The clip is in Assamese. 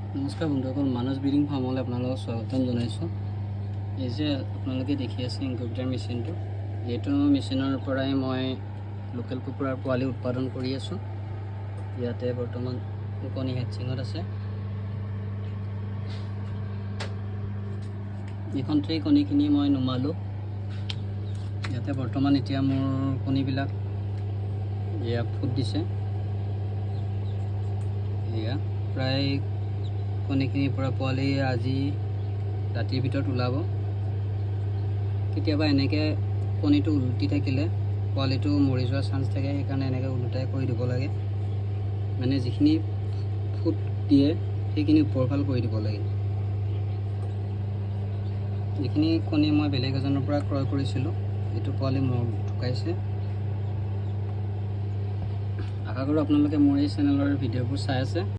নমস্কাৰ বন্ধুসকল, মানস ব্ৰিডিং ফাৰ্মলৈ আপোনালোকক স্বাগতম জনাইছোঁ। এই যে আপোনালোকে দেখি আছে ইনকুবেটাৰ মেচিনটো, এইটো মেচিনৰ পৰাই মই লোকেল কুকুৰাৰ পোৱালি উৎপাদন কৰি আছোঁ। ইয়াতে বৰ্তমান কণী হেচিঙত আছে। এইখন ট্ৰে কণীখিনি মই নুমালোঁ। ইয়াতে বৰ্তমান এতিয়া মোৰ কণীবিলাক এয়া ফুট দিছে। এয়া প্ৰায় কণীখিনিৰ পৰা পোৱালি আজি ৰাতিৰ ভিতৰত ওলাব। কেতিয়াবা এনেকৈ কণীটো উলটি থাকিলে পোৱালিটো মৰি যোৱাৰ চান্স থাকে, সেইকাৰণে এনেকৈ ওলোটাই কৰি দিব লাগে। মানে যিখিনি ফুট দিয়ে সেইখিনি ওপৰফাল কৰি দিব লাগে। যিখিনি কণী মই বেলেগ এজনৰ পৰা ক্ৰয় কৰিছিলোঁ, এইটো পোৱালি মোৰ ঢুকাইছে। আশা কৰোঁ আপোনালোকে মোৰ এই চেনেলৰ ভিডিঅ'বোৰ চাই আছে।